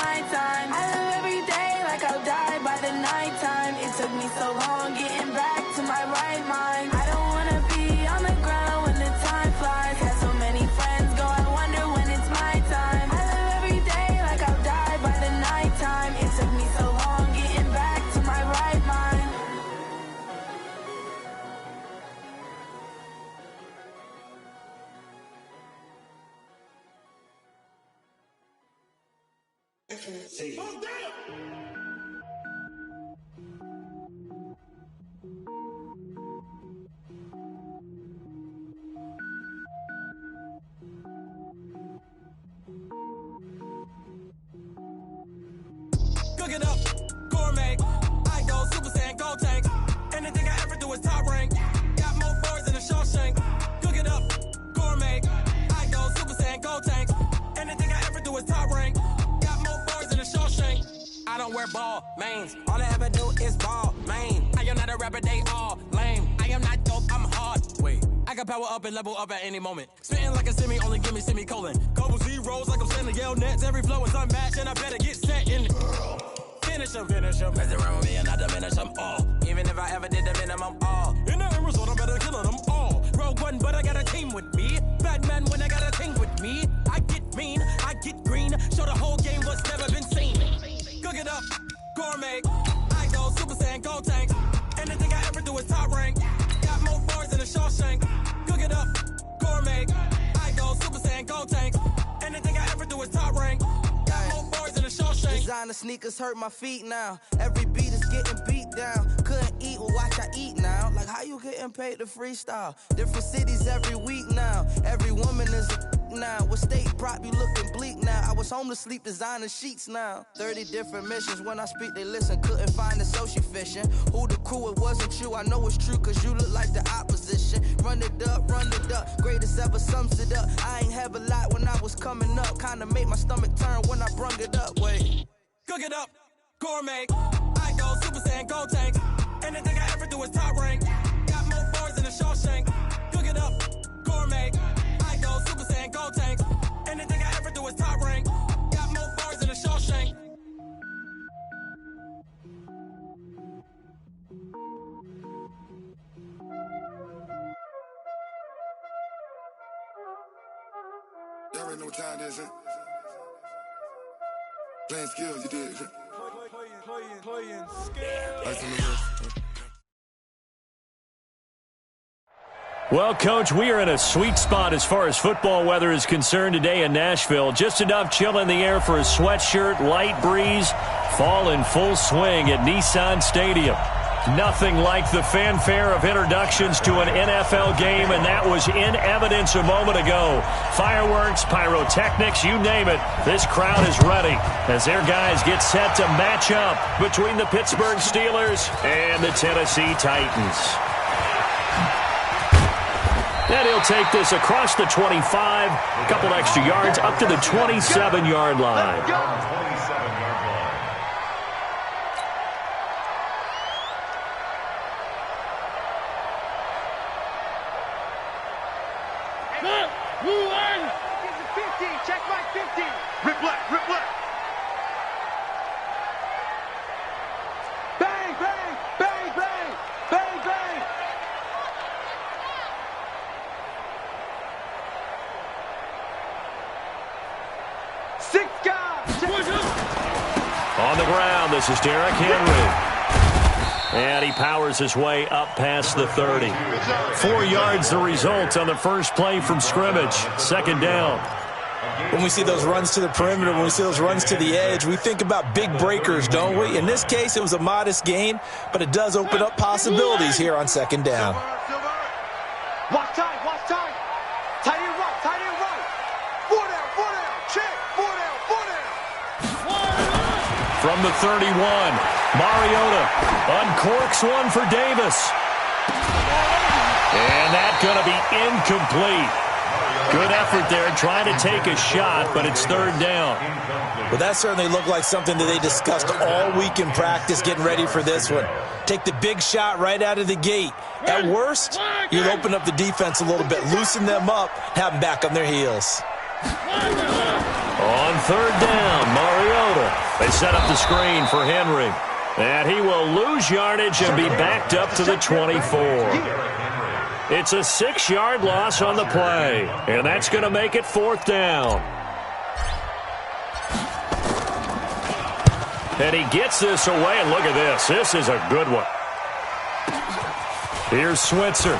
my time. I live every day like I'll die by the nighttime. It took me so long getting back to my right mind. I don't wanna be on the ground when the time flies. Had so many friends go, I wonder when it's my time. I live every day like I'll die by the nighttime. It took me so long getting back to my right mind. Cook it up, gourmet. I go Super Saiyan, gold tank. Anything I ever do is top rank. Got more boys than a Shawshank. Cook it up, gourmet. I go Super Saiyan, gold tank. Anything I ever do is top rank. Got more boys than a Shawshank. I don't wear ball mains. All I ever do is ball main. I am not a rapper, they all lame. I am not dope, I'm hard. Wait, I can power up and level up at any moment. Spitting like a semi, only give me semicolon. Couple zeros like I'm standing yell nets. Every flow is unmatched and I better get set in. Finish them. Mess around with me and I diminish them all. Even if I ever did the minimum all. In the end result, I'm better killing them all. Rogue One, but I got a team with me. Batman when I got a team with me. I get mean, I get green. Show the whole game what's never been seen. Cook it up, gourmet. I go Super Saiyan, gold tank. Anything I ever do is top rank. Got more bars than a Shawshank. Cook it up, gourmet. I go Super Saiyan, gold tank. Anything I ever do is top rank. Designer sneakers hurt my feet now. Every beat is getting beat down. Couldn't eat, well watch I eat now. Like how you getting paid to freestyle? Different cities every week now. Every woman is a now. With state prop you looking bleak now. I was home to sleep designer sheets now. 30 different missions. When I speak they listen. Couldn't find the social fishing. Who the crew, it wasn't you. I know it's true cause you look like the opposition. Run it up, greatest ever sums it up. I ain't have a lot when I was coming up. Kinda made my stomach turn when I brung it up. Wait. Cook it up, gourmet. I go Super Saiyan, gold tank. Anything I ever do is top rank. Got more boys than a Shawshank. Cook it up, gourmet. I go Super Saiyan, gold tank. Anything I ever do is top rank. Got more boys than a Shawshank. Y'all already know what time it is, huh? Playing skills, you did. Playing skills. Well, Coach, we are in a sweet spot as far as football weather is concerned today in Nashville. Just enough chill in the air for a sweatshirt, light breeze, fall in full swing at Nissan Stadium. Nothing like the fanfare of introductions to an NFL game, and that was in evidence a moment ago. Fireworks, pyrotechnics, you name it. This crowd is ready as their guys get set to match up between the Pittsburgh Steelers and the Tennessee Titans. And he'll take this across the 25, a couple extra yards, up to the 27-yard line. Check my 50. Rip left, rip left. Bang, bang, bang, bang, bang, bang. Six guys. On the ground, this is Derrick Henry. And he powers his way up past the 30. 4 yards the result on the first play from scrimmage. Second down. When we see those runs to the perimeter, when we see those runs to the edge, we think about big breakers, don't we? In this case, it was a modest gain, but it does open up possibilities here on second down. Watch time, watch time. Tight end right, tight end right. 4 down, check. 4 down. From the 31, Mariota uncorks one for Davis. And that's going to be incomplete. Good effort there trying to take a shot, but it's third down. Well, that certainly looked like something that they discussed all week in practice getting ready for this one. Take the big shot right out of the gate. At worst, you'll open up the defense a little bit, loosen them up, have them back on their heels. On third down, Mariota. They set up the screen for Henry. And he will lose yardage and be backed up to the 24. It's a 6-yard loss on the play. And that's going to make it fourth down. And he gets this away, and look at this. This is a good one. Here's Switzer.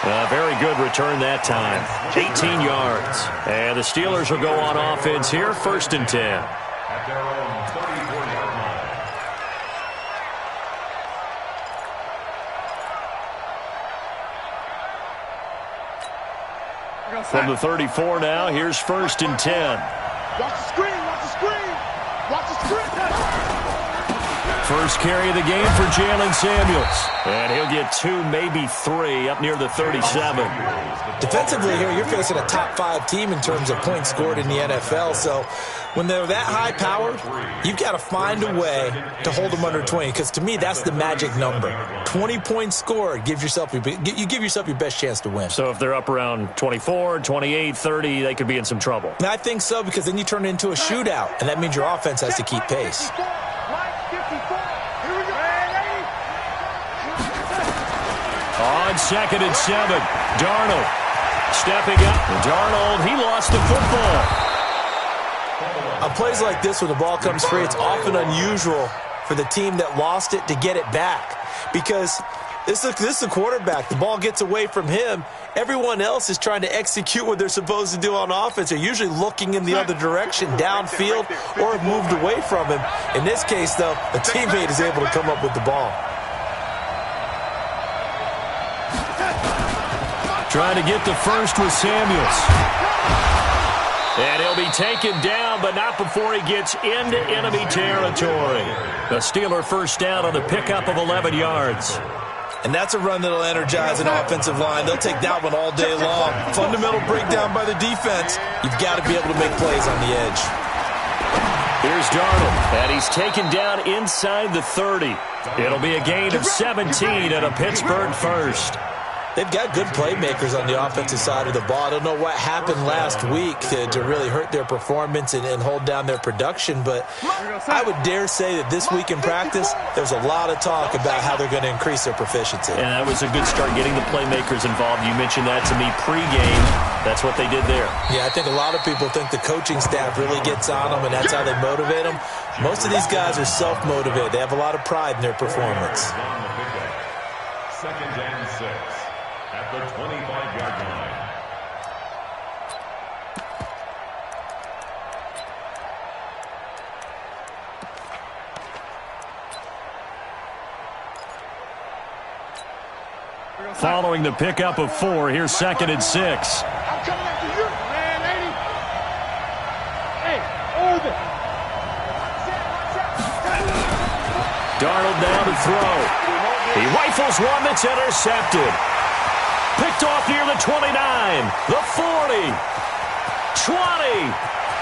A very good return that time. 18 yards. And the Steelers will go on offense here, 1st and 10. At their own 34-yard line. From the 34 now, here's 1st and 10. Watch the screen, watch the screen. Watch the screen. First carry of the game for Jalen Samuels. And he'll get 2, maybe 3, up near the 37. Defensively here, you're facing a top 5 team in terms of points scored in the NFL. So when they're that high-powered, you've got to find a way to hold them under 20. Because to me, that's the magic number. 20 points scored, you give yourself your best chance to win. So if they're up around 24, 28, 30, they could be in some trouble. And I think so, because then you turn it into a shootout, and that means your offense has to keep pace. On 2nd and 7, Darnold stepping up. Darnold, he lost the football. On plays like this, when the ball comes free, it's often unusual for the team that lost it to get it back. Because this is the quarterback. The ball gets away from him. Everyone else is trying to execute what they're supposed to do on offense. They're usually looking in the other direction, downfield, or have moved away from him. In this case, though, a teammate is able to come up with the ball. Trying to get the first with Samuels. And he'll be taken down, but not before he gets into enemy territory. The Steeler first down on the pickup of 11 yards. And that's a run that'll energize an offensive line. They'll take that one all day long. Fundamental breakdown by the defense. You've got to be able to make plays on the edge. Here's Darnold, and he's taken down inside the 30. It'll be a gain of 17 and a Pittsburgh first. They've got good playmakers on the offensive side of the ball. I don't know what happened last week to really hurt their performance and hold down their production, but I would dare say that this week in practice, there's a lot of talk about how they're going to increase their proficiency. And that was a good start, getting the playmakers involved. You mentioned that to me pregame. That's what they did there. Yeah, I think a lot of people think the coaching staff really gets on them, and that's how they motivate them. Most of these guys are self-motivated. They have a lot of pride in their performance. 2nd and 6. At the 25-yard line. Following the pickup of 4, here's 2nd and 6. I'm coming after you, man, lady. Hey, over. Darnold now to throw. He rifles one that's intercepted. Picked off near the 29, the 40, 20,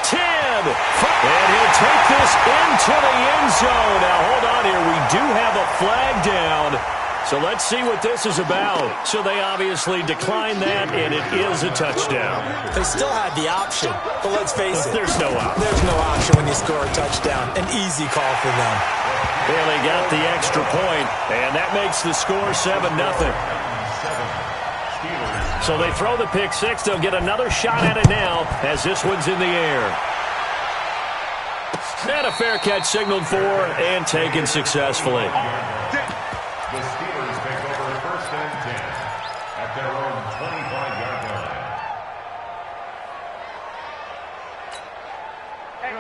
10. And he'll take this into the end zone. Now, hold on here. We do have a flag down. So let's see what this is about. So they obviously declined that, and it is a touchdown. They still had the option, but let's face it. There's no option. There's no option when you score a touchdown. An easy call for them. Well, they got the extra point, and that makes the score 7-0. So they throw the pick 6. They'll get another shot at it now as this one's in the air. And a fair catch signaled for and taken successfully. The Steelers take over 1st and 10 at their own 25-yard line.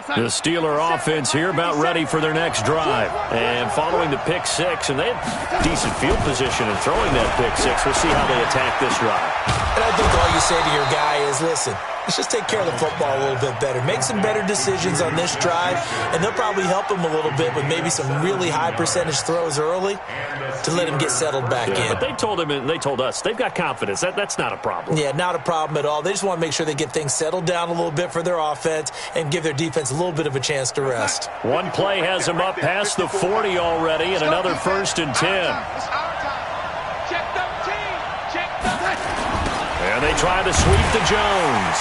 The Steeler offense here about ready for their next drive. And following the pick 6, and they had decent field position in throwing that pick 6. We'll see how they attack this drive. And I think all you say to your guy is, listen, let's just take care of the football a little bit better. Make some better decisions on this drive, and they'll probably help him a little bit with maybe some really high percentage throws early to let him get settled back in. But they told him and they told us they've got confidence. That's not a problem. Yeah, not a problem at all. They just want to make sure they get things settled down a little bit for their offense and give their defense a little bit of a chance to rest. One play has them up past the 40 already, and another 1st and 10. And they try to sweep to Jones.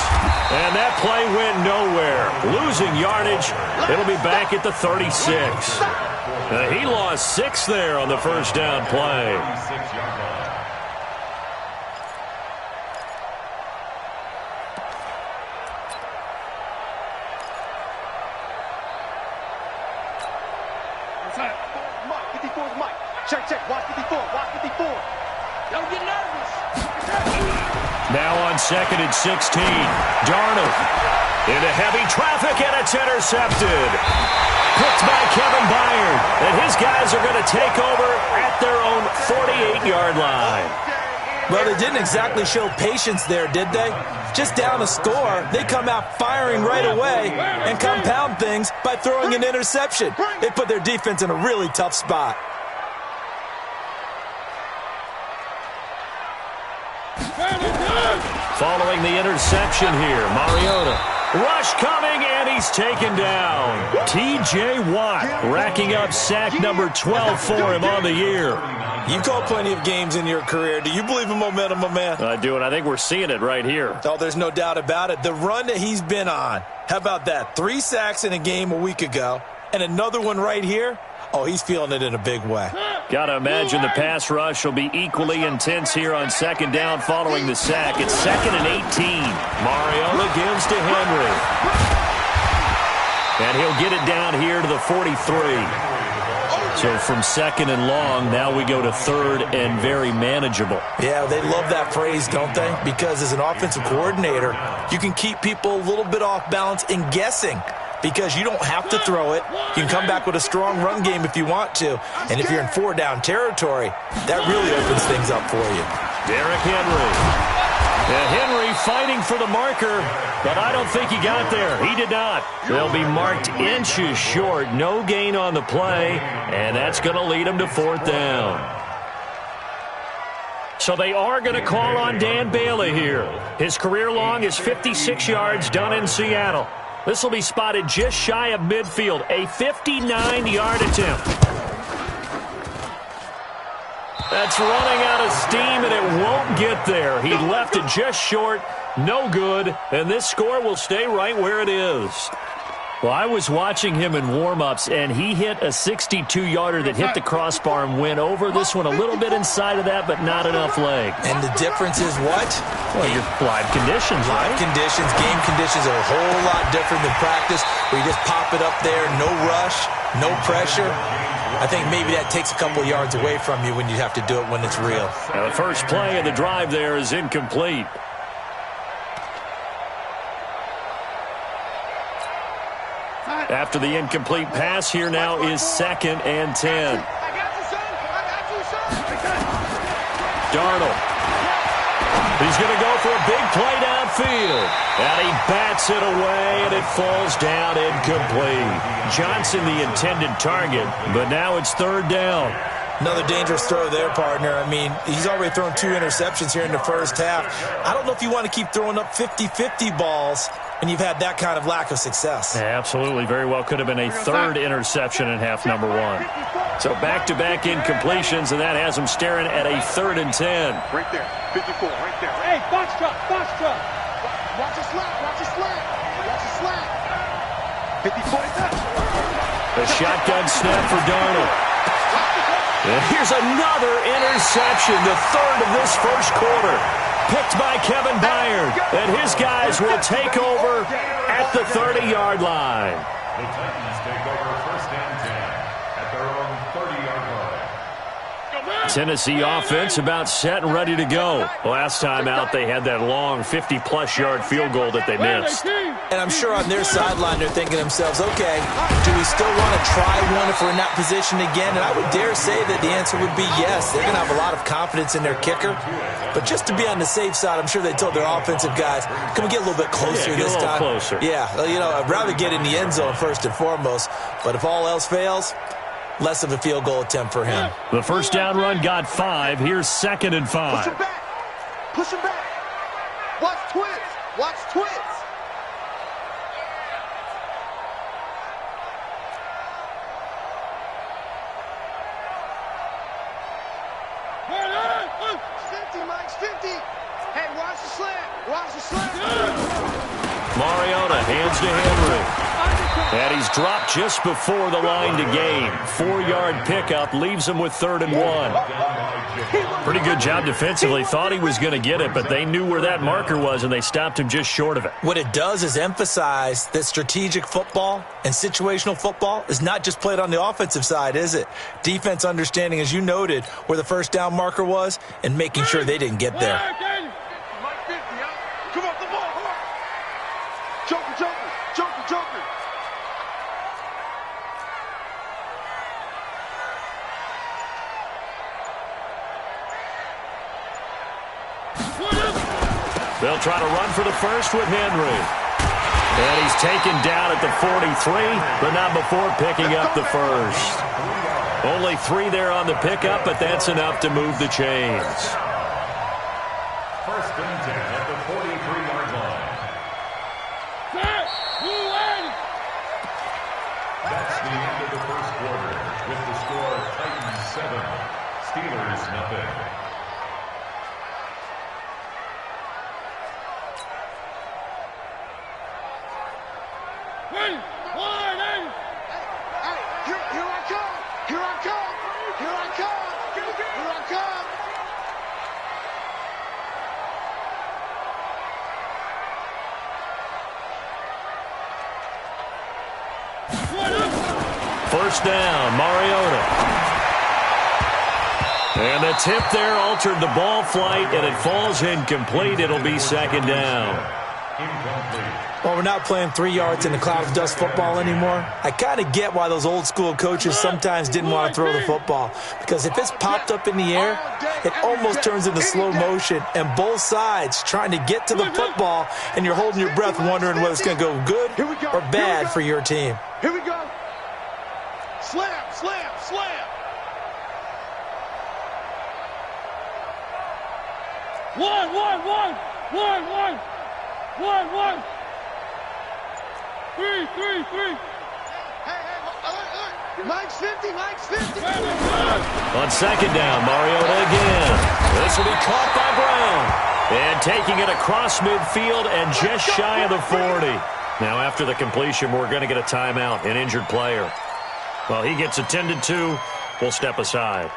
And that play went nowhere. Losing yardage. It'll be back at the 36. He lost 6 there on the first down play. Check, watch 54, watch 54. Don't get nervous. Now on 2nd and 16, Darnold into heavy traffic, and it's intercepted. Picked by Kevin Byard, and his guys are going to take over at their own 48-yard line. Well, they didn't exactly show patience there, did they? Just down a score, they come out firing right away and compound things by throwing an interception. They put their defense in a really tough spot. Following the interception here, Mariota. Rush coming, and he's taken down. T.J. Watt racking up sack number 12 for him on the year. You've called plenty of games in your career. Do you believe in momentum, my man? I do, and I think we're seeing it right here. Oh, there's no doubt about it. The run that he's been on. How about that? 3 sacks in a game a week ago, and another one right here. Oh, he's feeling it in a big way. Got to imagine the pass rush will be equally intense here on 2nd down following the sack. It's 2nd and 18. Mariota gives to Henry. And he'll get it down here to the 43. So from 2nd and long, now we go to 3rd and very manageable. Yeah, they love that phrase, don't they? Because as an offensive coordinator, you can keep people a little bit off balance in guessing. Because you don't have to throw it. You can come back with a strong run game if you want to. And if you're in 4-down territory, that really opens things up for you. Derrick Henry. And Henry fighting for the marker, but I don't think he got there. He did not. They'll be marked inches short. No gain on the play, and that's going to lead them to 4th down. So they are going to call on Dan Bailey here. His career long is 56 yards done in Seattle. This will be spotted just shy of midfield, a 59-yard attempt. That's running out of steam, and it won't get there. He left it just short, no good, and this score will stay right where it is. Well, I was watching him in warm-ups, and he hit a 62-yarder that hit the crossbar and went over this one a little bit inside of that, but not enough leg. And the difference is what? Well, your live conditions, right? Live conditions, game conditions are a whole lot different than practice, where you just pop it up there, no rush, no pressure. I think maybe that takes a couple of yards away from you when you have to do it when it's real. Now, the first play of the drive there is incomplete. After the incomplete pass, here now is 2nd and 10. Darnold. He's going to go for a big play downfield. And he bats it away, and it falls down incomplete. Johnson the intended target, but now it's 3rd down. Another dangerous throw there, partner. I mean, he's already thrown 2 interceptions here in the first half. I don't know if you want to keep throwing up 50-50 balls when you've had that kind of lack of success. Yeah, absolutely. Very well could have been a 3rd interception in half number 1. So back-to-back incompletions, and that has him staring at a 3rd and 10. Right there, 54, right there. Hey, box truck, box truck. Watch the slap, watch the slap, watch the slap. 54. The shotgun snap for Darnold. And here's another interception, the 3rd of this first quarter. Picked by Kevin Byard, and his guys will take over at the 30-yard line. The Titans take over 1st and 10 at their own 30-yard line. Tennessee offense about set and ready to go. Last time out, they had that long 50-plus yard field goal that they missed. And I'm sure on their sideline they're thinking to themselves, okay, do we still want to try one if we're in that position again? And I would dare say that the answer would be yes. They're going to have a lot of confidence in their kicker. But just to be on the safe side, I'm sure they told their offensive guys, can we get a little bit closer this time? Closer. Yeah, you know, I'd rather get in the end zone first and foremost. But if all else fails, less of a field goal attempt for him. The first down run got 5. Here's 2nd and 5. Push him back. Push him back. Watch twins. Watch twins. Hey, watch the slant. Watch the slant. Mariota hands to Henry. And he's dropped just before the line to gain. 4-yard pickup leaves him with 3rd and 1. Pretty good job defensively. Thought he was going to get it, but they knew where that marker was, and they stopped him just short of it. What it does is emphasize that strategic football and situational football is not just played on the offensive side, is it? Defense understanding, as you noted, where the first down marker was and making sure they didn't get there. Come on, the ball. Joker, Joker, Joker, Joker. They'll try to run for the first with Henry. And he's taken down at the 43, but not before picking up the first. Only 3 there on the pickup, but that's enough to move the chains. 1st and 10 at the 43-yard line. That's the end of the first quarter with the score Titans 7, Steelers nothing. First down, Mariota. And the tip there altered the ball flight, and it falls incomplete. It'll be 2nd down. Well, we're not playing 3 yards in a cloud of dust football anymore. I kind of get why those old school coaches sometimes didn't want to throw the football. Because if it's popped up in the air, it almost turns into slow motion. And both sides trying to get to the football, and you're holding your breath wondering whether it's going to go good or bad for your team. Here we go. Slam, slam, slam. One. 3. Hey, Mike's 50. On 2nd down, Mariota again. This will be caught by Brown. And taking it across midfield and just shy of the 40. Now after the completion, we're going to get a timeout, an injured player. Well, he gets attended to. We'll step aside.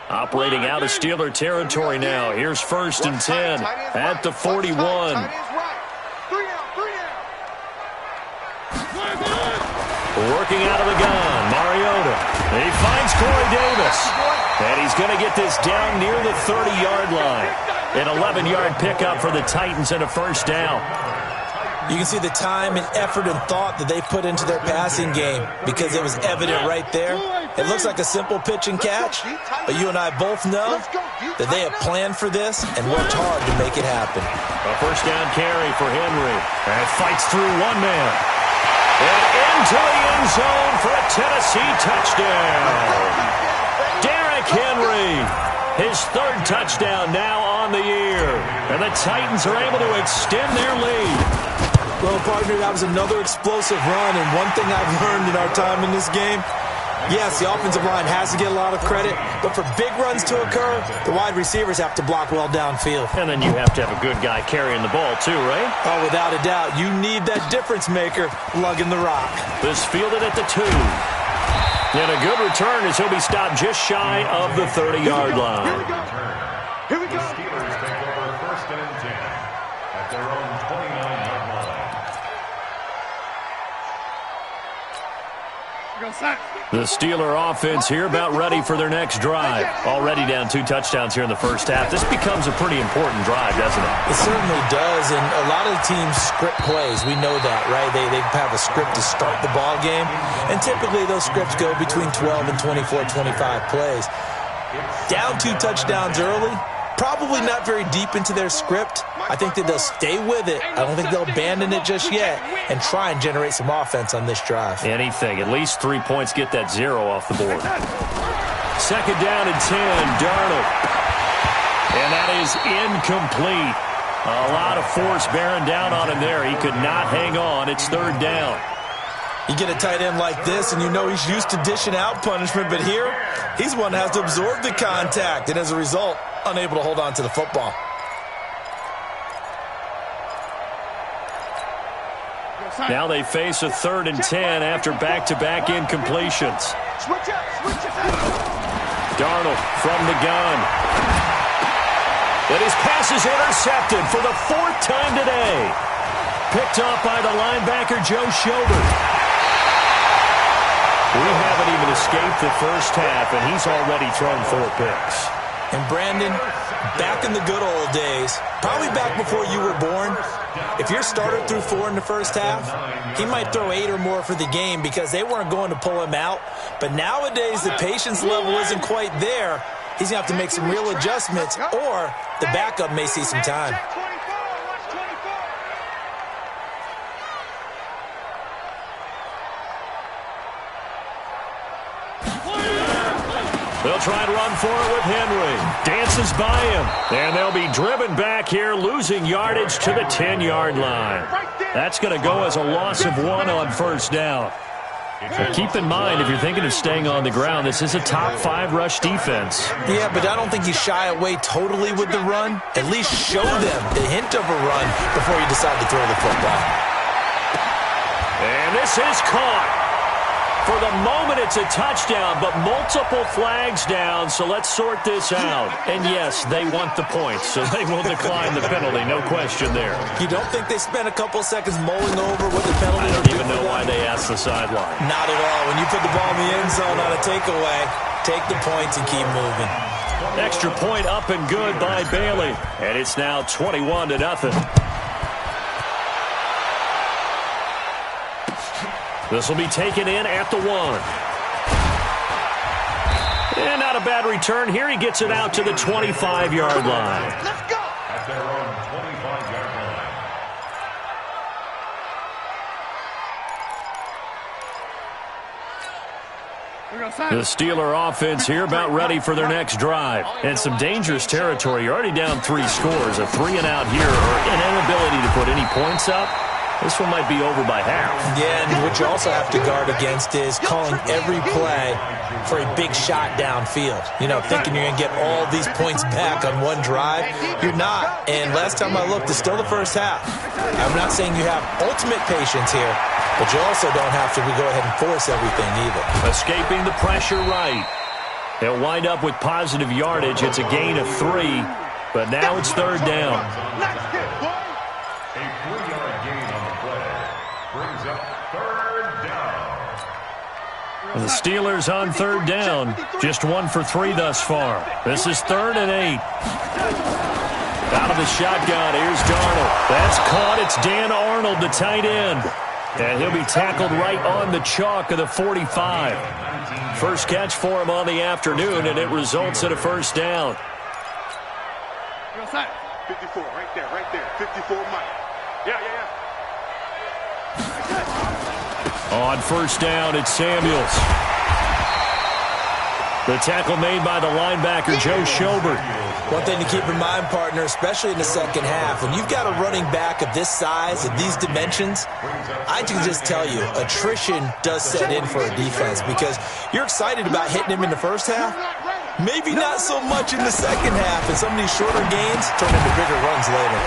Operating out of Steeler territory now. Here's 1st and 10 at the 41. Working out of the gun, Mariota. He finds Corey Davis. And he's going to get this down near the 30-yard line. An 11-yard pickup for the Titans and a 1st down. You can see the time and effort and thought that they put into their passing game because it was evident right there. It looks like a simple pitch and catch, but you and I both know that they have planned for this and worked hard to make it happen. A 1st down carry for Henry. And fights through one man. And into the end zone for a Tennessee touchdown. Derrick Henry, his 3rd touchdown now on the year. And the Titans are able to extend their lead. Well, partner, that was another explosive run, and one thing I've learned in our time in this game, yes, the offensive line has to get a lot of credit, but for big runs to occur, the wide receivers have to block well downfield. And then you have to have a good guy carrying the ball too, right? Oh, without a doubt. You need that difference maker lugging the rock. This fielded at the 2. And a good return as he'll be stopped just shy of the 30-yard line. Here we go. The Steelers take over 1st and 10 at their own 29-yard line. The Steeler offense here about ready for their next drive. Already down 2 touchdowns here in the first half. This becomes a pretty important drive, doesn't it? It certainly does, and a lot of the teams script plays. We know that, right? They have a script to start the ball game, and typically those scripts go between 12 and 24, 25 plays. Down 2 touchdowns early, probably not very deep into their script. I think that they'll stay with it. I don't think they'll abandon it just yet and try and generate some offense on this drive. Anything. At least 3 points, get that 0 off the board. 2nd down and 10, Darnold. And that is incomplete. A lot of force bearing down on him there. He could not hang on. It's 3rd down. You get a tight end like this, and you know he's used to dishing out punishment, but here, he's one that has to absorb the contact, and as a result, unable to hold on to the football. Now they face a 3rd and 10 after back-to-back incompletions. Darnold from the gun. And his pass is intercepted for the 4th time today. Picked off by the linebacker, Joe Schobert. We haven't even escaped the first half, and he's already thrown 4 picks. And Brandon, back in the good old days, probably back before you were born, if your starter threw 4 in the first half, he might throw 8 or more for the game because they weren't going to pull him out. But nowadays, the patience level isn't quite there. He's going to have to make some real adjustments, or the backup may see some time. They'll try and run for it with Henry. Dances by him. And they'll be driven back here, losing yardage to the 10-yard line. That's going to go as a loss of 1 on first down. But keep in mind, if you're thinking of staying on the ground, this is a top 5 rush defense. Yeah, but I don't think you shy away totally with the run. At least show them the hint of a run before you decide to throw the football. And this is caught. For the moment, it's a touchdown, but multiple flags down, so let's sort this out. And yes, they want the points, so they will decline the penalty, no question there. You don't think they spent a couple seconds mulling over what the penalty I don't even know why they asked the sideline. Not at all. When you put the ball in the end zone on a takeaway, take the points and keep moving. Extra point up and good by Bailey, and it's now 21-0. This will be taken in at the 1. And not a bad return here. He gets it out to the 25-yard line. Let's go! At their own 25-yard line. The Steeler offense here about ready for their next drive. And some dangerous territory. You're already down 3 scores. A 3-and-out here, or an inability to put any points up. This one might be over by half. Yeah, and what you also have to guard against is calling every play for a big shot downfield. You know, thinking you're going to get all these points back on one drive. You're not. And last time I looked, it's still the first half. I'm not saying you have ultimate patience here, but you also don't have to go ahead and force everything either. Escaping the pressure right. They'll wind up with positive yardage. It's a gain of 3, but now it's 3rd down. The Steelers on 3rd down. Just 1 for 3 thus far. This is 3rd and 8. Out of the shotgun, here's Darnold. That's caught. It's Dan Arnold, the tight end. And he'll be tackled right on the chalk of the 45. First catch for him on the afternoon, and it results in a first down. 54, right there. 54, Mike. Yeah. On first down, it's Samuels. The tackle made by the linebacker, Joe Schobert. One thing to keep in mind, partner, especially in the second half, when you've got a running back of this size, of these dimensions, I can just tell you, attrition does set in for a defense because you're excited about hitting him in the first half. Maybe not so much in the second half, and some of these shorter gains turn into bigger runs later.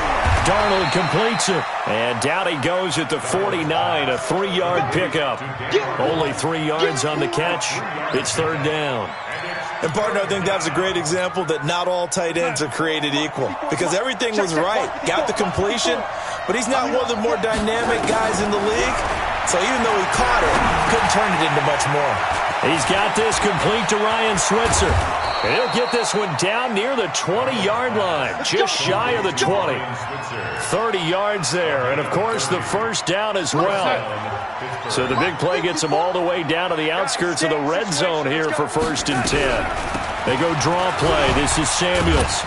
Darnold completes it, and down he goes at the 49, a 3-yard pickup. Only 3 yards on the catch. It's 3rd down. And, partner, I think that was a great example that not all tight ends are created equal because everything was right. Got the completion, but he's not one of the more dynamic guys in the league. So even though he caught it, couldn't turn it into much more. He's got this complete to Ryan Switzer. And he'll get this one down near the 20-yard line, just shy of the 20. 30 yards there, and, of course, the first down as well. So the big play gets him all the way down to the outskirts of the red zone here for 1st and 10. They go draw play. This is Samuels.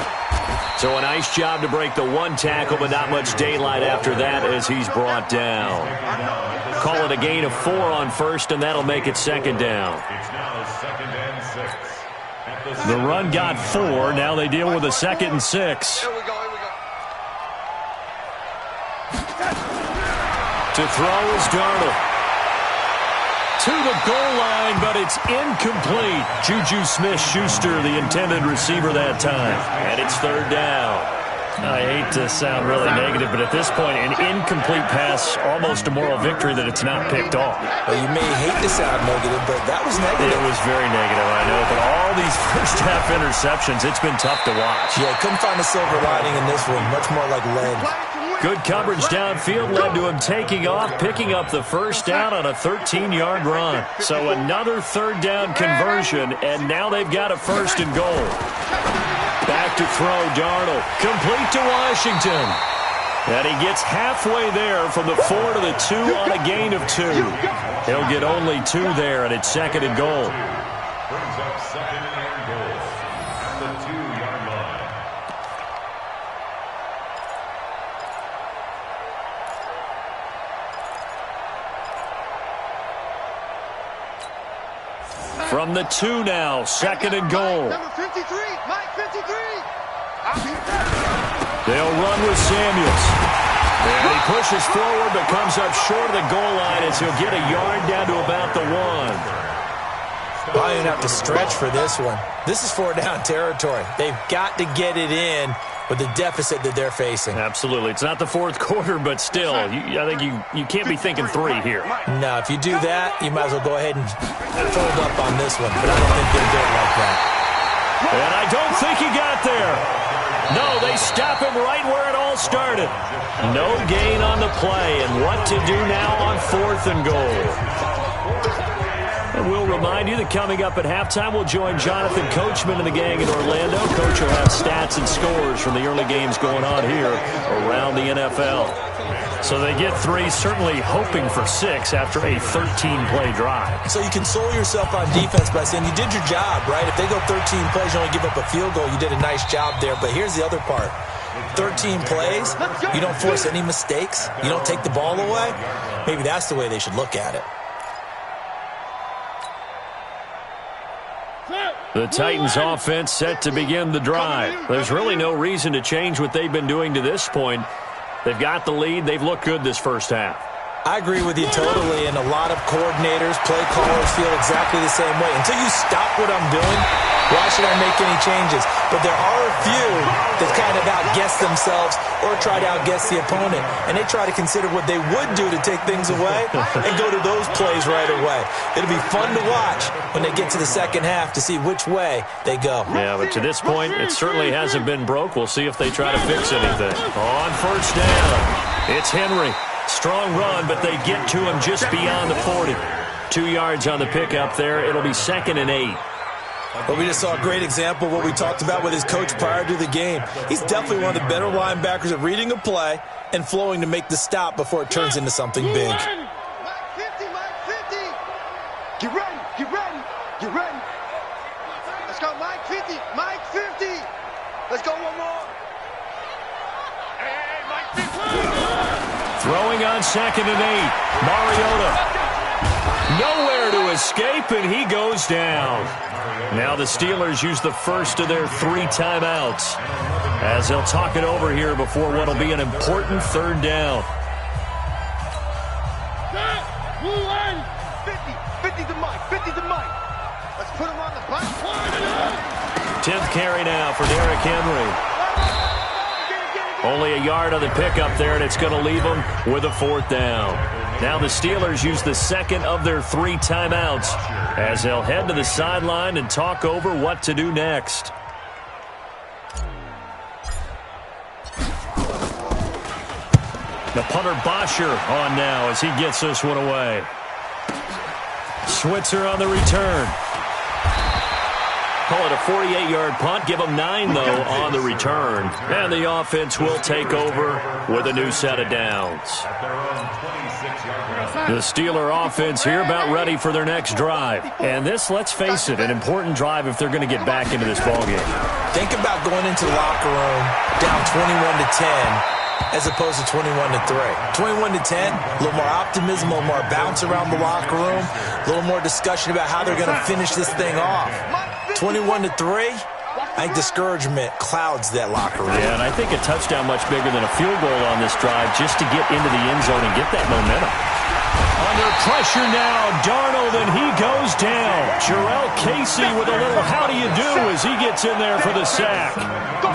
So a nice job to break the 1 tackle, but not much daylight after that as he's brought down. Call it a gain of 4 on first, and that'll make it 2nd down. It's now 2nd and 6. The run got 4. Now they deal with a 2nd and 6. Here we go. To throw is Darnold. To the goal line, but it's incomplete. Juju Smith-Schuster, the intended receiver that time. And it's third down. I hate to sound really negative, but at this point, an incomplete pass, almost a moral victory that it's not picked off. Well, you may hate to sound negative, but that was negative. It was very negative, I know. But all these first-half interceptions, it's been tough to watch. Yeah, couldn't find a silver lining in this one. Much more like lead. Good coverage downfield led to him taking off, picking up the first down on a 13-yard run. So another third down conversion, and now they've got a first and goal. Back to throw, Darnold. Complete to Washington. And he gets halfway there from the 4 to the 2 on a gain of 2. He'll get only 2 there, and it's second and goal. Brings up second and goal at the 2-yard line. From the 2 now, second and goal. Number 53, Mike 53. They'll run with Samuels. And he pushes forward but comes up short of the goal line as he'll get a yard down to about the 1. Probably going to have to stretch for this one. This is 4-down territory. They've got to get it in with the deficit that they're facing. Absolutely. It's not the fourth quarter, but still, I think you can't be thinking 3 here. No, if you do that, you might as well go ahead and fold up on this one. But I don't think they'll do it like that. And I don't think he got there. No, they stop him right where it all started. No gain on the play, and what to do now on 4th and goal. And we'll remind you that coming up at halftime, we'll join Jonathan Coachman and the gang in Orlando. Coach will have stats and scores from the early games going on here around the NFL. So they get 3, certainly hoping for 6 after a 13-play drive. So you console yourself on defense by saying you did your job, right? If they go 13 plays, you only give up a field goal, you did a nice job there. But here's the other part. 13 plays, you don't force any mistakes, you don't take the ball away. Maybe that's the way they should look at it. The Titans offense set to begin the drive. There's really no reason to change what they've been doing to this point. They've got the lead. They've looked good this first half. I agree with you totally, and a lot of coordinators, play callers feel exactly the same way. Until you stop what I'm doing, why should I make any changes? But there are a few that kind of outguess themselves or try to outguess the opponent, and they try to consider what they would do to take things away and go to those plays right away. It'll be fun to watch when they get to the second half to see which way they go. Yeah, but to this point, it certainly hasn't been broke. We'll see if they try to fix anything. On first down, it's Henry. Strong run, but they get to him just beyond the 40. 2 yards on the pickup there. It'll be 2nd and 8. Well, we just saw a great example of what we talked about with his coach prior to the game. He's definitely one of the better linebackers at reading a play and flowing to make the stop before it turns into something big. Mike 50, Mike 50. Get ready, get ready, get ready. Let's go, Mike 50, Mike 50. Let's go one more. Hey, Mike 50. Throwing on 2nd and 8. Mariota. Nowhere to escape, and he goes down. Now the Steelers use the first of their 3 timeouts as they'll talk it over here before what will be an important 3rd down. 50 to Mike, 50 to Mike. Let's put him on the back. 10th carry now for Derrick Henry. Only a yard on the pickup there, and it's going to leave them with a 4th down. Now the Steelers use the second of their 3 timeouts as they'll head to the sideline and talk over what to do next. The punter Bosher on now as he gets this one away. Switzer on the return. Call it a 48-yard punt. Give them 9, though, on the return. And the offense will take over with a new set of downs. The Steeler offense here about ready for their next drive. And this, let's face it, an important drive if they're going to get back into this ballgame. Think about going into the locker room down 21-10 as opposed to 21-3. 21-10, a little more optimism, a little more bounce around the locker room, a little more discussion about how they're going to finish this thing off. 21-3, I think discouragement clouds that locker room. Yeah, and I think a touchdown much bigger than a field goal on this drive just to get into the end zone and get that momentum. Under pressure now, Darnold, and he goes down. Jarrell Casey with a little how do you do as he gets in there for the sack.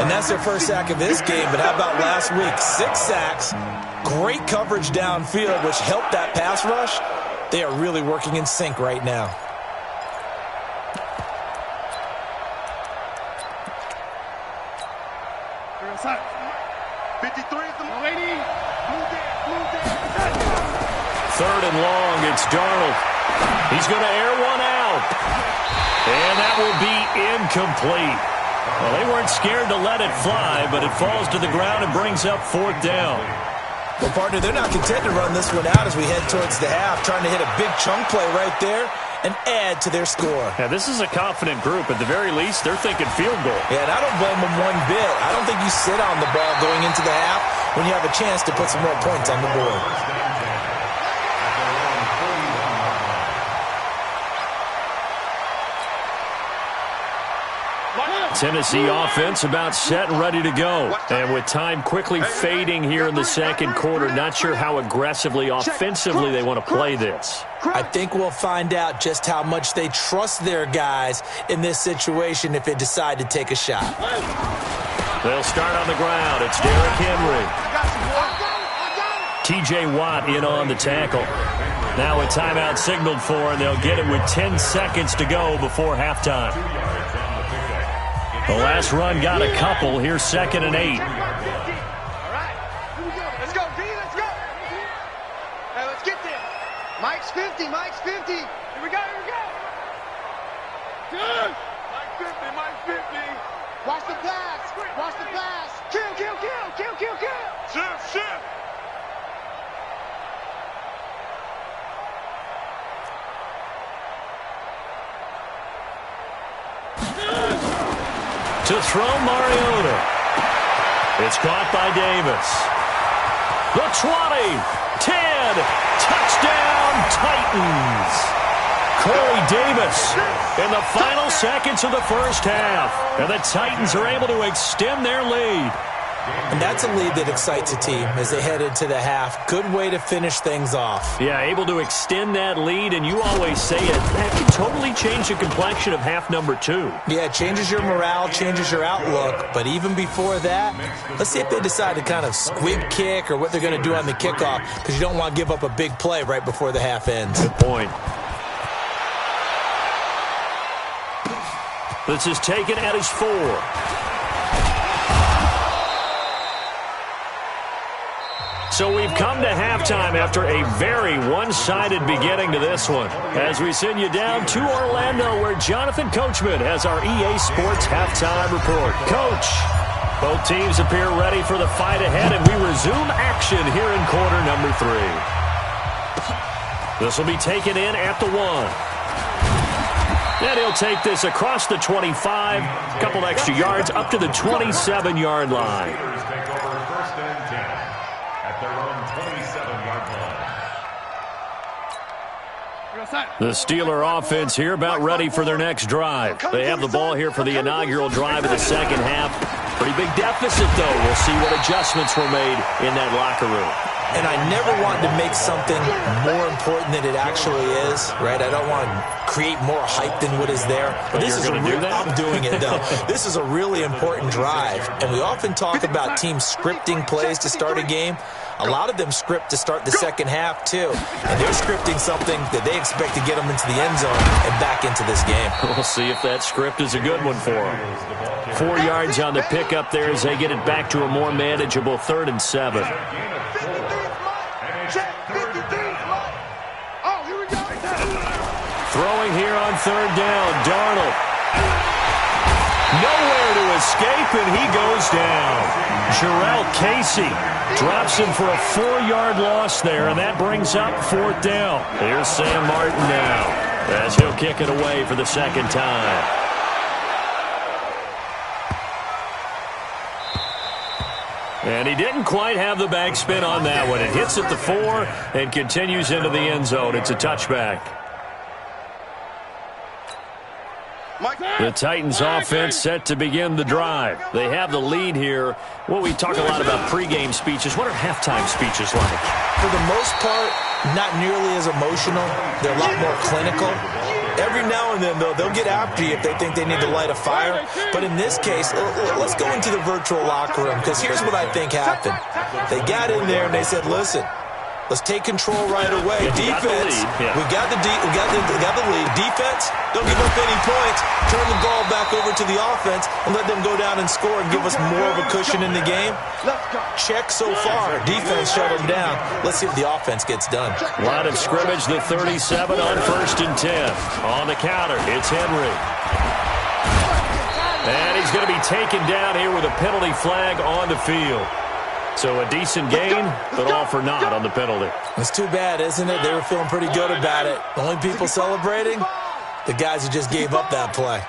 And that's their first sack of this game, but how about last week? 6 sacks, great coverage downfield, which helped that pass rush. They are really working in sync right now. Third and long, it's Darnold. He's going to air one out. And that will be incomplete. Well, they weren't scared to let it fly, but it falls to the ground and brings up 4th down. Well, partner, they're not content to run this one out as we head towards the half, trying to hit a big chunk play right there and add to their score. Yeah, this is a confident group. At the very least, they're thinking field goal. Yeah, and I don't blame them one bit. I don't think you sit on the ball going into the half when you have a chance to put some more points on the board. Tennessee offense about set and ready to go. And with time quickly fading here in the second quarter, not sure how aggressively, offensively they want to play this. I think we'll find out just how much they trust their guys in this situation if they decide to take a shot. They'll start on the ground. It's Derrick Henry. T.J. Watt in on the tackle. Now a timeout signaled for, and they'll get it with 10 seconds to go before halftime. The last run got a couple. Here's 2nd and 8. All right. Let's go, V. Let's go. Hey, let's get there. Mike's 50. Mike's 50. Here we go. Here we go. Good. Mike's 50. Mike's 50. Watch the pass. Watch the pass. Kill, kill, kill. Kill, kill, kill. Shift, shift. To throw Mariota. It's caught by Davis. The 20, 10, touchdown Titans. Corey Davis in the final seconds of the first half. And the Titans are able to extend their lead. And that's a lead that excites a team as they head into the half. Good way to finish things off. Yeah, able to extend that lead, and you always say it, that can totally change the complexion of half number 2. Yeah, it changes your morale, changes your outlook. But even before that, let's see if they decide to kind of squib kick or what they're going to do on the kickoff, because you don't want to give up a big play right before the half ends. Good point. This is taken at his 4. So we've come to halftime after a very one-sided beginning to this one. As we send you down to Orlando, where Jonathan Coachman has our EA Sports halftime report. Coach, both teams appear ready for the fight ahead, and we resume action here in quarter number 3. This will be taken in at the 1. And he'll take this across the 25, a couple extra yards, up to the 27-yard line. The Steeler offense here about ready for their next drive. They have the ball here for the inaugural drive of the second half. Pretty big deficit, though. We'll see what adjustments were made in that locker room. And I never want to make something more important than it actually is, right? I don't want to create more hype than what is there. But this is I'm doing it, though. This is a really important drive. And we often talk about teams scripting plays to start a game. A lot of them script to start the second half, too. And they're scripting something that they expect to get them into the end zone and back into this game. We'll see if that script is a good one for them. 4 yards on the pickup there as they get it back to a more manageable 3rd and 7. Throwing here on 3rd down, Darnold. Nowhere to escape, and he goes down. Jarrell Casey drops him for a 4-yard loss there, and that brings up 4th down. Here's Sam Martin now as he'll kick it away for the second time. And he didn't quite have the backspin on that one. It hits at the 4 and continues into the end zone. It's a touchback. The Titans offense set to begin the drive. They have the lead here. Well, we talk a lot about pregame speeches. What are halftime speeches like? for the most part, not nearly as emotional. They're a lot more clinical. Every now and then, though, they'll get after you if they think they need to light a fire. But in this case, let's go into the virtual locker room, because here's what I think happened. They got in there and they said, listen, let's take control right away. Defense, we got the lead. Defense, don't give up any points. Turn the ball back over to the offense and let them go down and score and give us more of a cushion in the game. Check so far. Defense shut them down. Let's see if the offense gets done. Line of scrimmage, the 37 on 1st and 10. On the counter, it's Henry. And he's going to be taken down here with a penalty flag on the field. So a decent gain, but all for naught on the penalty. It's too bad, isn't it? They were feeling pretty good about it. The only people celebrating, the guys who just gave up that play.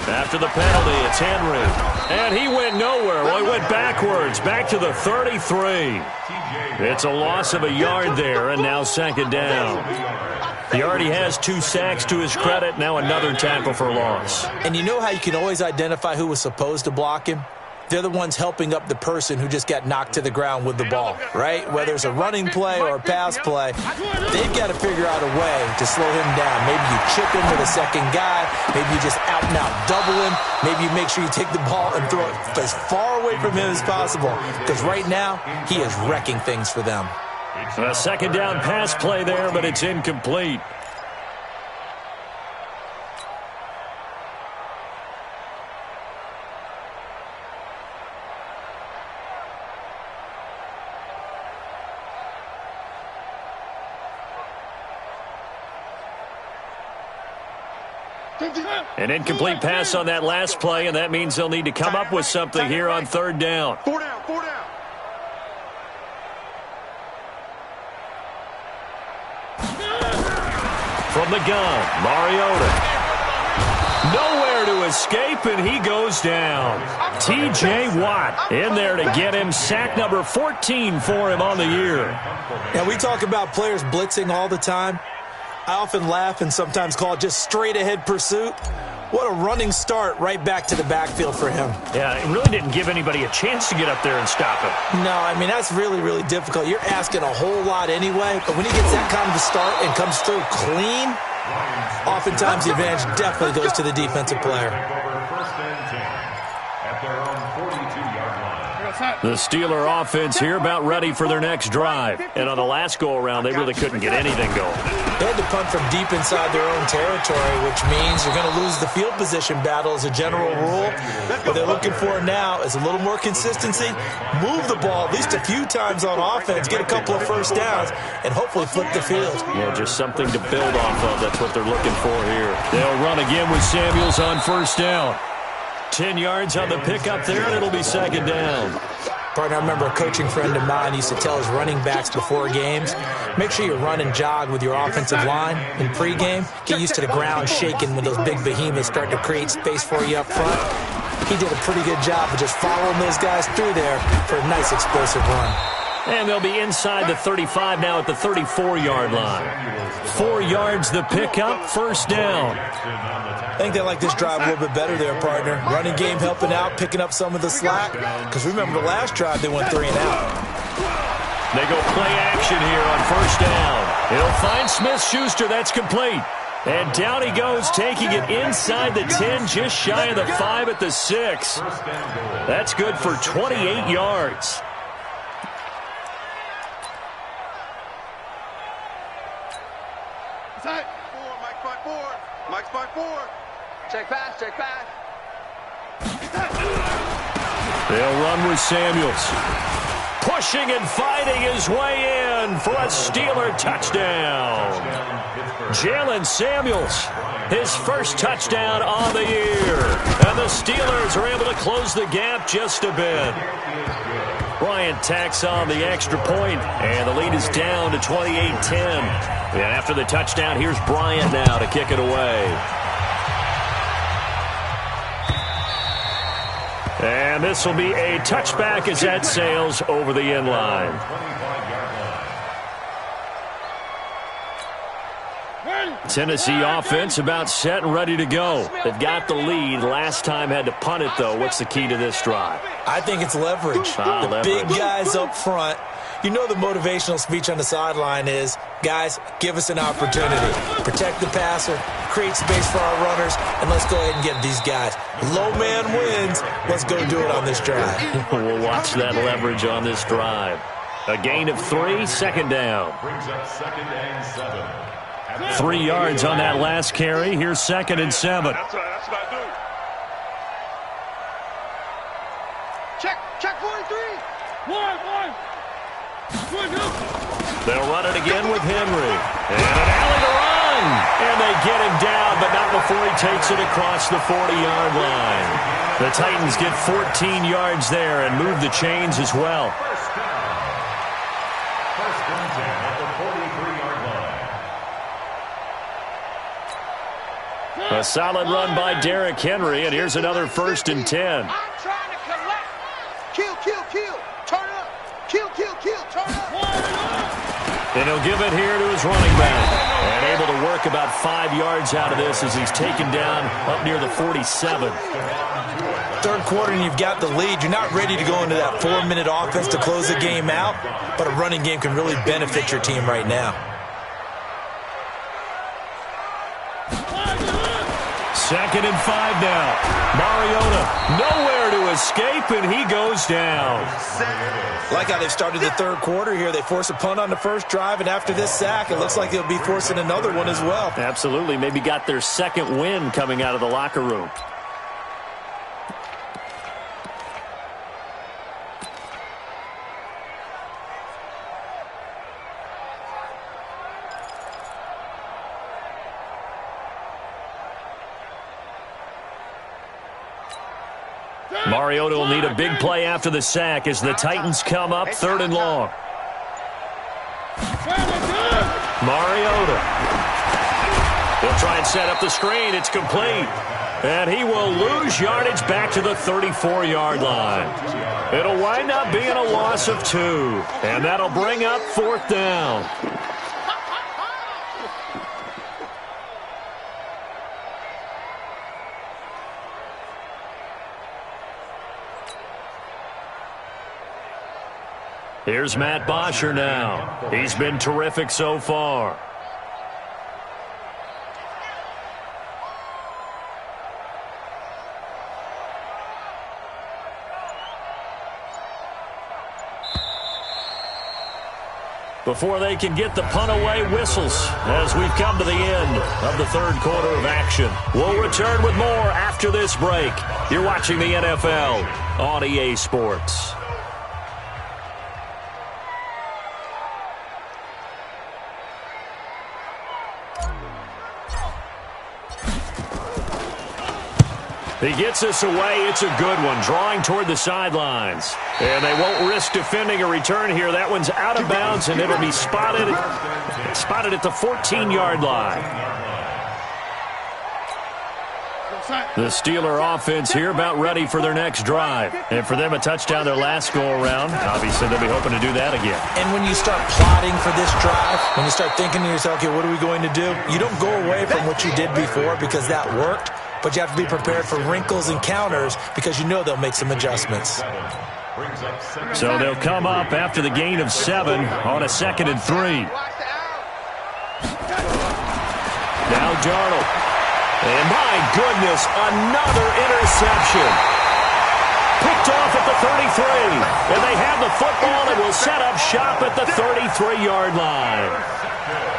After the penalty, it's Henry. And he went nowhere. Well, he went backwards, back to the 33. It's a loss of a yard there, and now 2nd down. He already has 2 sacks to his credit, now another tackle for loss. And you know how you can always identify who was supposed to block him? They're the ones helping up the person who just got knocked to the ground with the ball, right? Whether it's a running play or a pass play, they've got to figure out a way to slow him down. Maybe you chip him with a second guy. Maybe you just out-and-out double him. Maybe you make sure you take the ball and throw it as far away from him as possible, because right now he is wrecking things for them. A 2nd down pass play there, but it's incomplete. An incomplete pass on that last play, and that means they'll need to come up with something here on 3rd down. 4 down, 4 down. From the gun, Mariota. Nowhere to escape, and he goes down. T.J. Watt in there to get him sack number 14 for him on the year. And we talk about players blitzing all the time. I often laugh and sometimes call it just straight-ahead pursuit. What a running start right back to the backfield for him. Yeah, it really didn't give anybody a chance to get up there and stop him. No, I mean, that's really, really difficult. You're asking a whole lot anyway, but when he gets that kind of a start and comes through clean, oftentimes the advantage definitely goes to the defensive player. The Steeler offense here about ready for their next drive. And on the last go-around, they really couldn't get anything going. They had to punt from deep inside their own territory, which means you're going to lose the field position battle as a general rule. What they're looking for now is a little more consistency, move the ball at least a few times on offense, get a couple of first downs, and hopefully flip the field. Yeah, just something to build off of. That's what they're looking for here. They'll run again with Samuels on 1st down. 10 yards on the pickup there, and it'll be 2nd down. Partner, I remember a coaching friend of mine used to tell his running backs before games, make sure you run and jog with your offensive line in pregame. Get used to the ground shaking when those big behemoths start to create space for you up front. He did a pretty good job of just following those guys through there for a nice explosive run. And they'll be inside the 35 now at the 34-yard line. 4 yards the pickup, 1st down. I think they like this drive a little bit better there, partner. Running game helping out, picking up some of the slack. Because remember the last drive, they went 3 and out. They go play action here on 1st down. He'll find Smith-Schuster. That's complete. And down he goes, taking it inside the 10, just shy of the 5 at the 6. That's good for 28 yards. Mike's by 4. Check pass, check pass. They'll run with Samuels. Pushing and fighting his way in for a Steeler touchdown. Jalen Samuels, his first touchdown on the year. And the Steelers are able to close the gap just a bit. Bryant tacks on the extra point, and the lead is down to 28-10. And after the touchdown, here's Bryant now to kick it away. And this will be a touchback as that sails over the end line. Tennessee offense about set and ready to go. They've got the lead. Last time had to punt it, though. What's the key to this drive? I think it's leverage. The big guys up front. You know the motivational speech on the sideline is, guys, give us an opportunity. Protect the passer, create space for our runners, and let's go ahead and get these guys. Low man wins. Let's go do it on this drive. We'll watch that leverage on this drive. A gain of 3, second down. Brings up 2nd and 7. 3 yards on that last carry. Here's 2nd and 7. That's what I do. Check 43. One. They'll run it again with Henry. And an alley to run. And they get him down, but not before he takes it across the 40-yard line. The Titans get 14 yards there and move the chains as well. First and 10 at the 43-yard line. A solid run by Derrick Henry, and here's another 1st and 10. I'm trying to collect. Kill. Turn up. Kill. Turn up. And he'll give it here to his running back. And able to work about 5 yards out of this as he's taken down up near the 47. Third quarter and you've got the lead. You're not ready to go into that 4-minute offense to close the game out, but a running game can really benefit your team right now. 2nd and 5 now. Mariota nowhere to escape, and he goes down. Like how they've started the third quarter here. They force a punt on the first drive, and after this sack, it looks like they'll be forcing another one as well. Absolutely. Maybe got their second win coming out of the locker room. Mariota will need a big play after the sack as the Titans come up 3rd and long. Mariota. He'll try and set up the screen. It's complete. And he will lose yardage back to the 34-yard line. It'll wind up being a loss of 2. And that'll bring up 4th down. Here's Matt Bosher now. He's been terrific so far. Before they can get the punt away, whistles as we've come to the end of the third quarter of action. We'll return with more after this break. You're watching the NFL on EA Sports. He gets us away. It's a good one, drawing toward the sidelines. And they won't risk defending a return here. That one's out of bounds, and it'll be spotted at the 14-yard line. The Steeler offense here about ready for their next drive. And for them, a touchdown their last go-around. Obviously, they'll be hoping to do that again. And when you start plotting for this drive, when you start thinking to yourself, okay, what are we going to do? You don't go away from what you did before because that worked. But you have to be prepared for wrinkles and counters because you know they'll make some adjustments. So they'll come up after the gain of 7 on a 2nd and 3. Now Darnold. And my goodness, another interception. Picked off at the 33. And they have the football and will set up shop at the 33-yard line.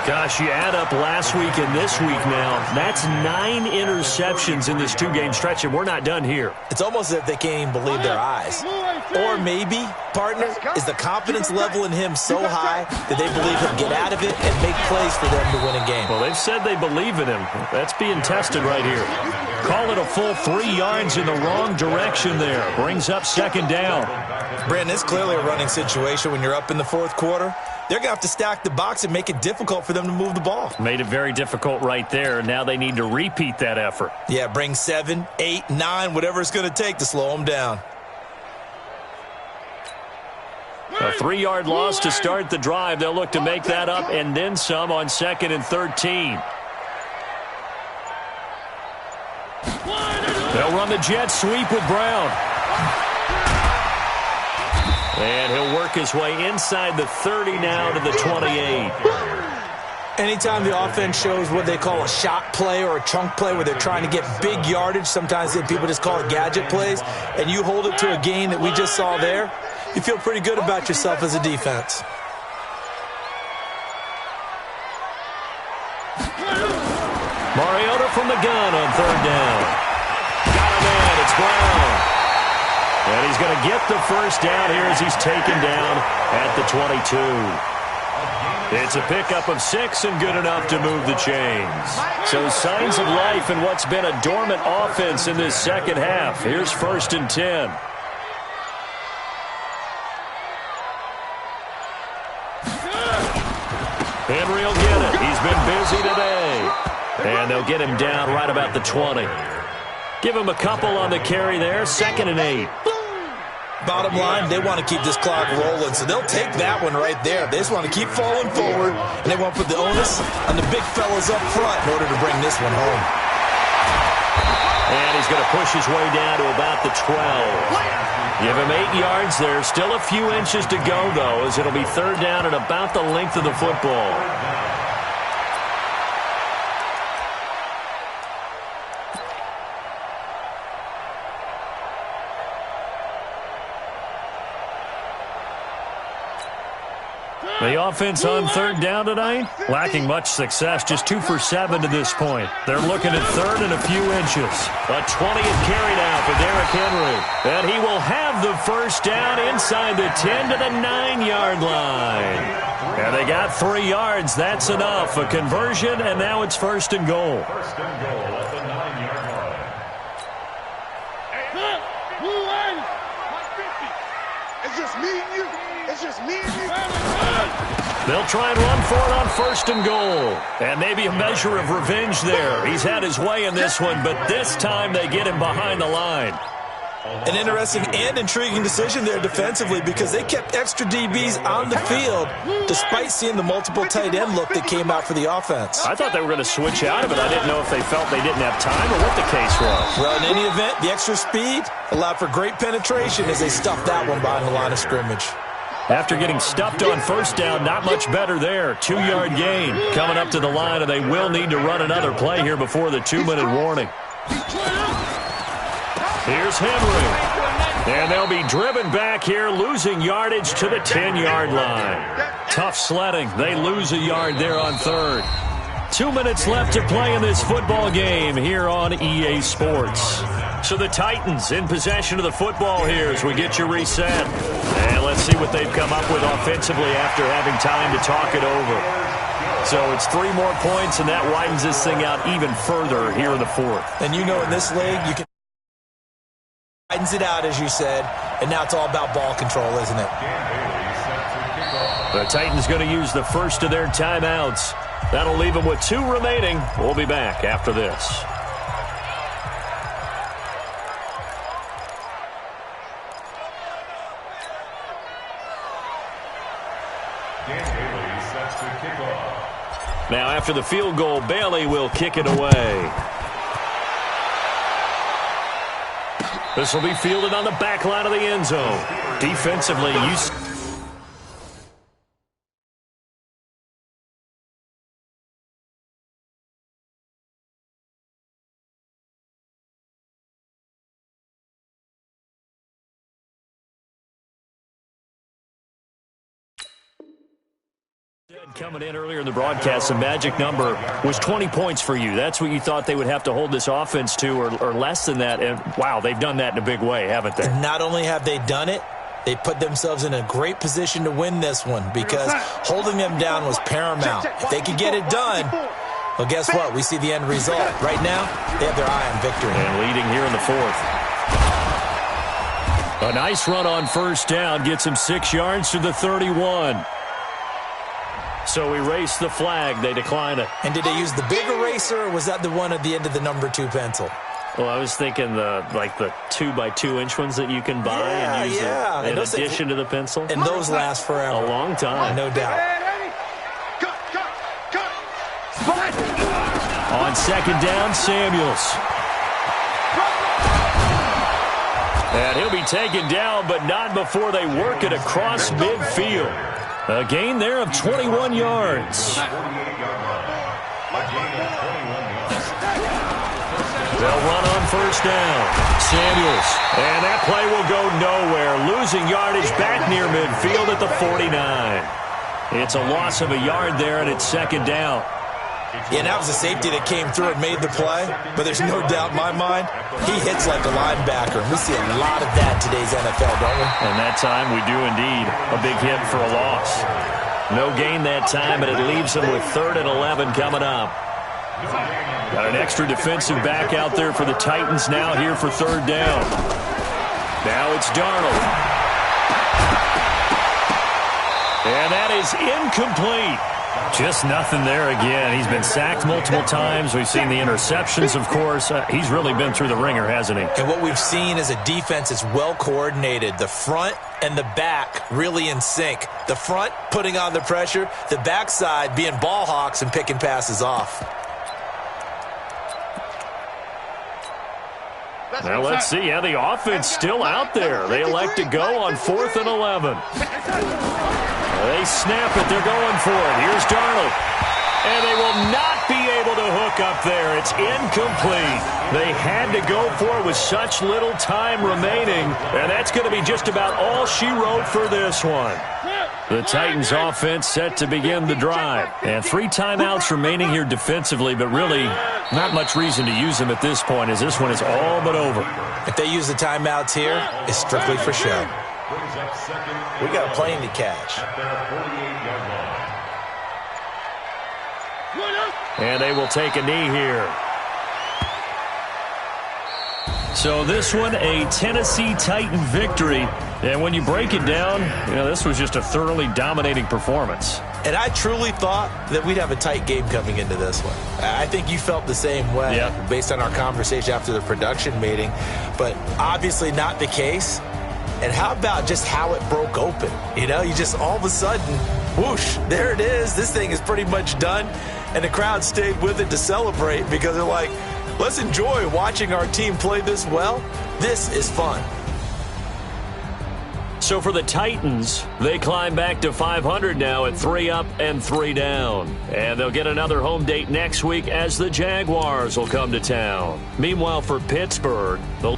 Gosh, you add up last week and this week now, that's 9 interceptions in this 2-game stretch, and we're not done here. It's almost as if they can't even believe their eyes. Or maybe, partner, is the confidence level in him so high that they believe he'll get out of it and make plays for them to win a game. Well, they've said they believe in him. That's being tested right here. Call it a full 3 yards in the wrong direction there. Brings up 2nd down. Brandon, it's clearly a running situation when you're up in the 4th quarter. They're going to have to stack the box and make it difficult for them to move the ball. Made it very difficult right there. Now they need to repeat that effort. Yeah, bring 7, 8, 9, whatever it's going to take to slow them down. A 3-yard loss to start the drive. They'll look to make that up and then some on 2nd and 13. They'll run the jet sweep with Brown. And he'll work his way inside the 30 now to the 28. Anytime the offense shows what they call a shot play or a chunk play where they're trying to get big yardage, sometimes people just call it gadget plays, and you hold it to a gain that we just saw there, you feel pretty good about yourself as a defense. Mariota from the gun on 3rd down. Got him in. It's Brown. And he's going to get the first down here as he's taken down at the 22. It's a pickup of 6 and good enough to move the chains. So signs of life in what's been a dormant offense in this second half. Here's 1st and 10. Henry will get it. He's been busy today. And they'll get him down right about the 20. Give him a couple on the carry there. 2nd and 8. Bottom line, they want to keep this clock rolling, so they'll take that one right there. They just want to keep falling forward, and they want to put the onus on the big fellas up front in order to bring this one home. And he's going to push his way down to about the 12. Give him 8 yards there. Still a few inches to go, though, as it'll be 3rd down and about the length of the football. The offense on 3rd down tonight, lacking much success, just 2 for 7 to this point. They're looking at 3rd and a few inches. A 20th carry now for Derrick Henry. And he will have the first down inside the 10 to the 9-yard line. And they got 3 yards. That's enough. A conversion, and now it's 1st and goal. 1st and goal at the 9-yard line. It's just me and you. It's just me and you. They'll try and run for it on 1st and goal. And maybe a measure of revenge there. He's had his way in this one, but this time they get him behind the line. An interesting and intriguing decision there defensively because they kept extra DBs on the field despite seeing the multiple tight end look that came out for the offense. I thought they were going to switch out of it. I didn't know if they felt they didn't have time or what the case was. Well, in any event, the extra speed allowed for great penetration as they stuffed that one behind the line of scrimmage. After getting stuffed on 1st down, not much better there. 2-yard gain coming up to the line, and they will need to run another play here before the 2-minute warning. Here's Henry. And they'll be driven back here, losing yardage to the 10-yard line. Tough sledding. They lose a yard there on 3rd. 2 minutes left to play in this football game here on EA Sports. So the Titans in possession of the football here as we get you reset. And let's see what they've come up with offensively after having time to talk it over. So it's 3 more points, and that widens this thing out even further here in the 4th. And you know in this league, you can widens it out, as you said, and now it's all about ball control, isn't it? The Titans going to use the first of their timeouts. That'll leave them with 2 remaining. We'll be back after this. Now after the field goal, Bailey will kick it away. This will be fielded on the back line of the end zone. Defensively, coming in earlier in the broadcast, the magic number was 20 points for you. That's what you thought they would have to hold this offense to, or less than that. And, wow, they've done that in a big way, haven't they? And not only have they done it, they put themselves in a great position to win this one because holding them down was paramount. If they could get it done, well, guess what? We see the end result. Right now, they have their eye on victory. And leading here in the 4th. A nice run on 1st down gets him 6 yards to the 31. So erase the flag. They decline it. And did they use the big eraser, or was that the one at the end of the number 2 pencil? Well, I was thinking the 2x2-inch ones that you can buy and use in addition to the pencil. And those last forever. A long time. No doubt. On 2nd down, Samuels. And he'll be taken down, but not before they work it across midfield. A gain there of 21 yards. They'll run on first down. Samuels. And that play will go nowhere. Losing yardage back near midfield at the 49. It's a loss of a yard there, and it's second down. Yeah, and that was a safety that came through and made the play. But there's no doubt in my mind, he hits like a linebacker. We see a lot of that in today's NFL, don't we? And that time we do indeed. A big hit for a loss. No gain that time, but it leaves them with 3rd and 11 coming up. Got an extra defensive back out there for the Titans now here for 3rd down. Now it's Darnold. And that is incomplete. Just nothing there again. He's been sacked multiple times. We've seen the interceptions, of course. He's really been through the ringer, hasn't he? And what we've seen is a defense is well coordinated. The front and the back really in sync. The front putting on the pressure. The backside being ball hawks and picking passes off. Now let's see. Yeah, the offense still out there. They elect to go on 4th and 11. They snap it. They're going for it. Here's Darnold. And they will not be able to hook up there. It's incomplete. They had to go for it with such little time remaining. And that's going to be just about all she wrote for this one. The Titans offense set to begin the drive. And 3 timeouts remaining here defensively, but really not much reason to use them at this point as this one is all but over. If they use the timeouts here, it's strictly for show. We got a plane to catch. And they will take a knee here. So this one, a Tennessee Titan victory. And when you break it down, this was just a thoroughly dominating performance. And I truly thought that we'd have a tight game coming into this one. I think you felt the same way based on our conversation after the production meeting. But obviously not the case. And how about just how it broke open? You just all of a sudden, whoosh, there it is. This thing is pretty much done. And the crowd stayed with it to celebrate because they're like, let's enjoy watching our team play this well. This is fun. So for the Titans, they climb back to 500 now at 3 up and 3 down. And they'll get another home date next week as the Jaguars will come to town. Meanwhile, for Pittsburgh, the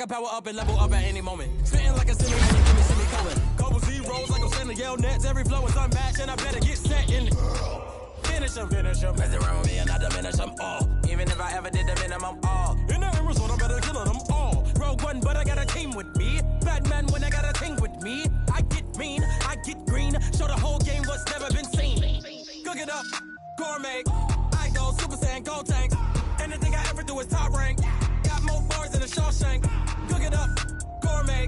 power up and level up at any moment. Spitting like a semi-colon. Couple zeros like I'm sending yell nets. Every flow is unmatched and I better get set in. Finish them. Mess around with me and I diminish them all. Even if I ever did the minimum all. In the end result, I better kill them all. Rogue One, but I got a team with me. Batman when I got a thing with me. I get mean, I get green. Show the whole game what's never been seen. Cook it up, gourmet. I go Super Saiyan, go tank. Anything I ever do is top rank. Got more bars than a Shawshank. Cook it up, gourmet.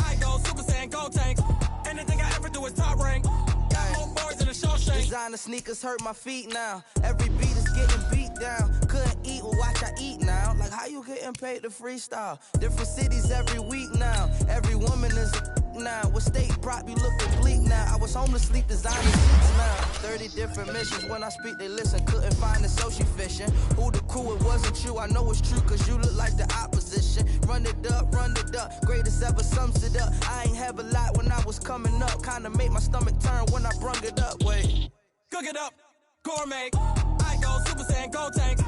I go Super Saiyan, go tank. Anything I ever do is top rank. Got more bars than a Shawshank. Designer sneakers hurt my feet now. Every beat is getting beat down. Couldn't eat, well watch I eat now. Like how you getting paid to freestyle? Different cities every week now. Every woman is now. What state prop you looking bleak now? I was home to sleep, designer sheets now. 30 different missions. When I speak, they listen. Couldn't find it, so she fishing. Who the crew? It wasn't you. I know it's true, cause you look like the opposition. Run it up, greatest ever sums it up. I ain't have a lot when I was coming up. Kinda made my stomach turn when I brung it up. Wait. Cook it up, gourmet. I go Super Saiyan, go tank.